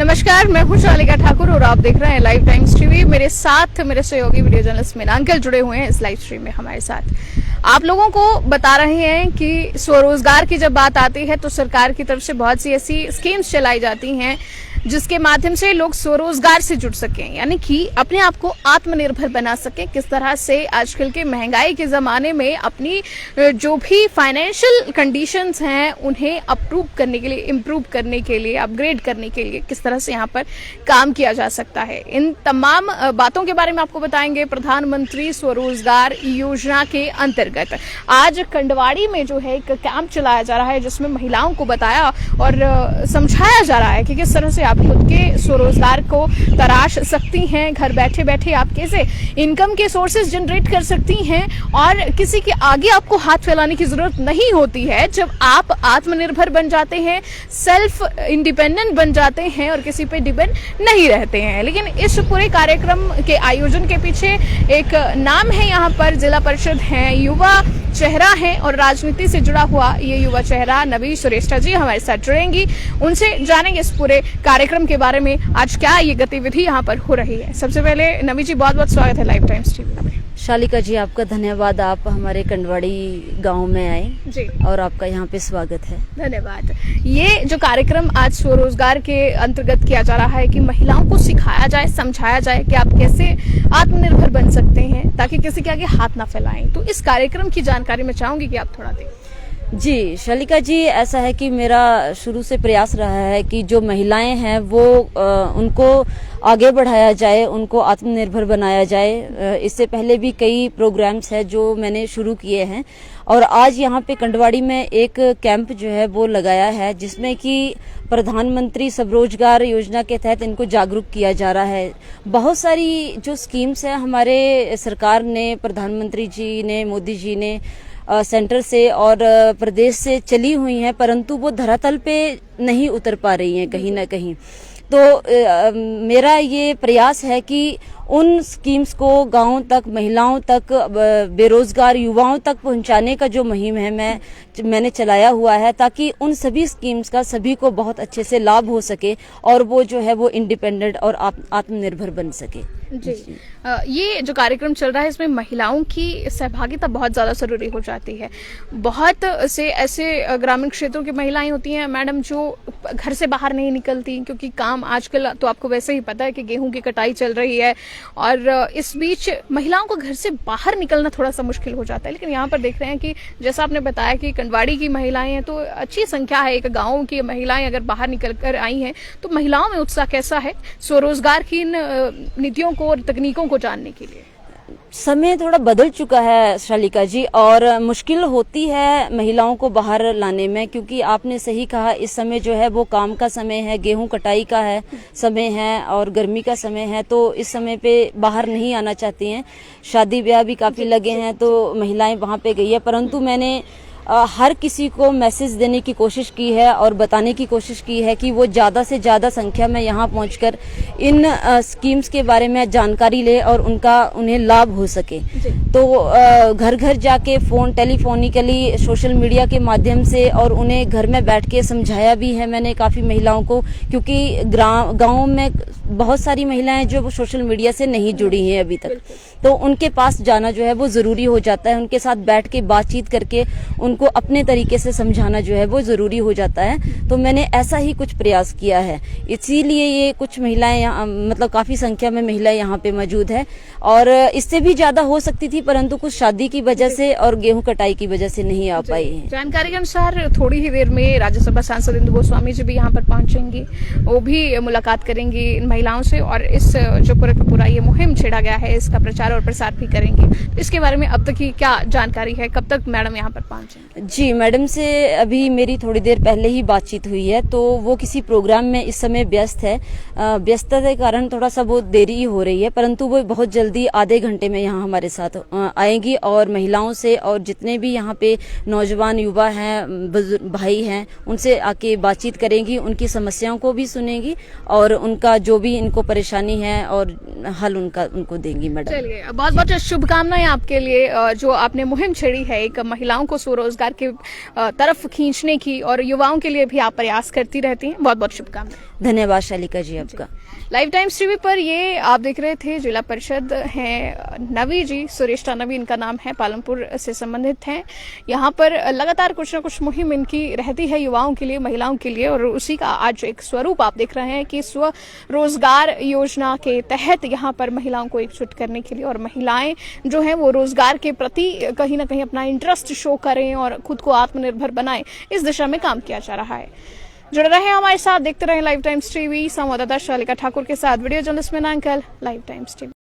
नमस्कार, मैं हूं शालिका ठाकुर और आप देख रहे हैं लाइव टाइम्स टीवी। मेरे साथ मेरे सहयोगी वीडियो जर्नलिस्ट मीना अंकल जुड़े हुए हैं इस लाइव स्ट्रीम में हमारे साथ। आप लोगों को बता रहे हैं कि स्वरोजगार की जब बात आती है तो सरकार की तरफ से बहुत सी ऐसी स्कीम्स चलाई जाती हैं जिसके माध्यम से लोग स्वरोजगार से जुड़ सकें, यानी कि अपने आप को आत्मनिर्भर बना सकें। किस तरह से आजकल के महंगाई के जमाने में अपनी जो भी फाइनेंशियल कंडीशंस हैं उन्हें अप्रूव करने के लिए, इम्प्रूव करने के लिए, अपग्रेड करने के लिए किस तरह से यहाँ पर काम किया जा सकता है, इन तमाम बातों के बारे में आपको बताएंगे। प्रधानमंत्री स्वरोजगार योजना के अंतर्गत आज कंडवाड़ी में जो है एक कैंप चलाया जा रहा है जिसमें महिलाओं को बताया और समझाया जा रहा है कि किस तरह से आप खुद के स्वरोजगार को तराश सकती हैं। घर बैठे बैठे आप कैसे इनकम के सोर्सेज जनरेट कर सकती हैं और किसी के आगे आपको हाथ फैलाने की जरूरत नहीं होती है। जब आप आत्मनिर्भर बन जाते हैं, सेल्फ इंडिपेंडेंट बन जाते हैं और किसी पे डिपेंड नहीं रहते हैं। लेकिन इस पूरे कार्यक्रम के आयोजन के पीछे एक नाम है, यहाँ पर जिला परिषद है, युवा चेहरा है और राजनीति से जुड़ा हुआ ये युवा चेहरा नवी सुरेष्ठा जी हमारे साथ जुड़ेंगी। उनसे जानेंगे इस पूरे कार्यक्रम के बारे में, आज क्या ये गतिविधि यहाँ पर हो रही है। सबसे पहले नवी जी बहुत बहुत स्वागत है लाइव टाइम्स टीवी में। शालिका जी आपका धन्यवाद, आप हमारे कंडवाड़ी गांव में आए जी और आपका यहाँ पे स्वागत है। धन्यवाद। ये जो कार्यक्रम आज स्वरोजगार के अंतर्गत किया जा रहा है कि महिलाओं को सिखाया जाए, समझाया जाए कि आप कैसे आत्मनिर्भर बन सकते हैं ताकि किसी के आगे हाथ ना फैलाएं, तो इस कार्यक्रम की जानकारी मैं चाहूंगी कि आप थोड़ा दें। जी शालिका जी, ऐसा है कि मेरा शुरू से प्रयास रहा है कि जो महिलाएं हैं वो उनको आगे बढ़ाया जाए, उनको आत्मनिर्भर बनाया जाए। इससे पहले भी कई प्रोग्राम्स हैं जो मैंने शुरू किए हैं और आज यहाँ पे कंडवाड़ी में एक कैंप जो है वो लगाया है जिसमें कि प्रधानमंत्री स्वरोजगार योजना के तहत इनको जागरूक किया जा रहा है। बहुत सारी जो स्कीम्स हैं हमारे सरकार ने, प्रधानमंत्री जी ने, मोदी जी ने सेंटर से और प्रदेश से चली हुई हैं, परंतु वो धरातल पे नहीं उतर पा रही हैं कहीं ना कहीं। तो मेरा ये प्रयास है कि उन स्कीम्स को गांवों तक, महिलाओं तक, बेरोजगार युवाओं तक पहुंचाने का जो मुहिम है मैंने चलाया हुआ है ताकि उन सभी स्कीम्स का सभी को बहुत अच्छे से लाभ हो सके और वो जो है वो इंडिपेंडेंट और आत्मनिर्भर बन सके। जी, ये जो कार्यक्रम चल रहा है इसमें महिलाओं की सहभागिता बहुत ज़्यादा ज़रूरी हो जाती है। बहुत से ऐसे ग्रामीण क्षेत्रों की महिलाएं होती हैं मैडम जो घर से बाहर नहीं निकलती क्योंकि काम आजकल तो आपको वैसे ही पता है कि गेहूं की कटाई चल रही है और इस बीच महिलाओं को घर से बाहर निकलना थोड़ा सा मुश्किल हो जाता है। लेकिन यहाँ पर देख रहे हैं कि जैसा आपने बताया कि कंडवाड़ी की महिलाएं हैं तो अच्छी संख्या है, एक गाँव की महिलाएं अगर बाहर निकल कर आई हैं तो महिलाओं में उत्साह कैसा है स्वरोजगार की इन नीतियों और तकनीकों को जानने के लिए? समय थोड़ा बदल चुका है शालिका जी और मुश्किल होती है महिलाओं को बाहर लाने में, क्योंकि आपने सही कहा इस समय जो है वो काम का समय है, गेहूं कटाई का है समय है और गर्मी का समय है, तो इस समय पे बाहर नहीं आना चाहती हैं। शादी ब्याह भी काफी लगे हैं तो महिलाएं वहां पे गई है, परंतु मैंने हर किसी को मैसेज देने की कोशिश की है और बताने की कोशिश की है कि वो ज़्यादा से ज़्यादा संख्या में यहाँ पहुंचकर इन स्कीम्स के बारे में जानकारी ले और उन्हें लाभ हो सके। तो घर घर जाके टेलीफोनिकली, सोशल मीडिया के माध्यम से और उन्हें घर में बैठ के समझाया भी है मैंने काफ़ी महिलाओं को, क्योंकि गाँव में बहुत सारी महिलाएं जो सोशल मीडिया से नहीं जुड़ी हैं अभी तक, तो उनके पास जाना जो है वो ज़रूरी हो जाता है। उनके साथ बैठ के बातचीत करके उनको अपने तरीके से समझाना जो है वो ज़रूरी हो जाता है। तो मैंने ऐसा ही कुछ प्रयास किया है, इसीलिए ये कुछ महिलाएं यहाँ, मतलब काफ़ी संख्या में महिलाएं यहाँ पे मौजूद है और इससे भी ज़्यादा हो सकती थी परंतु कुछ शादी की वजह से और गेहूं कटाई की वजह से नहीं आ पाई है। जानकारी के अनुसार थोड़ी ही देर में राज्यसभा सांसद इंदु गोस्वामी जी भी यहाँ पर पहुंचेंगी, वो भी मुलाकात करेंगी इन महिलाओं से और इस जो पूरा ये मुहिम छेड़ा गया है इसका प्रचार और प्रसार भी करेंगे। इसके बारे में अब तक की क्या जानकारी है, कब तक मैडम यहाँ पर पहुंचेंगे? जी, मैडम से अभी मेरी थोड़ी देर पहले ही बातचीत हुई है, तो वो किसी प्रोग्राम में इस समय व्यस्त है। व्यस्तता के कारण थोड़ा सा वो देरी हो रही है, परंतु वो बहुत जल्दी आधे घंटे में यहाँ हमारे साथ आएंगी और महिलाओं से और जितने भी यहाँ पे नौजवान युवा हैं, भाई हैं, उनसे आके बातचीत करेंगी, उनकी समस्याओं को भी सुनेंगी और उनका जो भी इनको परेशानी है और हल उनको देंगी। मैडम चलिए, बहुत बहुत शुभकामनाएं आपके लिए जो आपने मुहिम छेड़ी है एक महिलाओं को स्वरोजगार की तरफ खींचने की और युवाओं के लिए भी आप प्रयास करती रहती हैं। बहुत बहुत शुभकामनाएं। धन्यवाद शालिका जी आपका। लाइव टाइम्स टीवी पर ये आप देख रहे थे जिला परिषद हैं नवी जी, सुरेष्टा नवी इनका नाम है, पालमपुर से संबंधित हैं। यहाँ पर लगातार कुछ ना कुछ मुहिम इनकी रहती है युवाओं के लिए, महिलाओं के लिए, और उसी का आज एक स्वरूप आप देख रहे हैं कि स्वरोजगार योजना के तहत यहाँ पर महिलाओं को एकजुट करने के लिए और महिलाएं जो हैं वो रोजगार के प्रति कहीं ना कहीं अपना इंटरेस्ट शो करें और खुद को आत्मनिर्भर बनाएं, इस दिशा में काम किया जा रहा है। जुड़े रहे हमारे साथ, देखते रहे लाइव टाइम्स टीवी। संवाददाता शालिका ठाकुर के साथ video journalist Meena uncle, live times TV.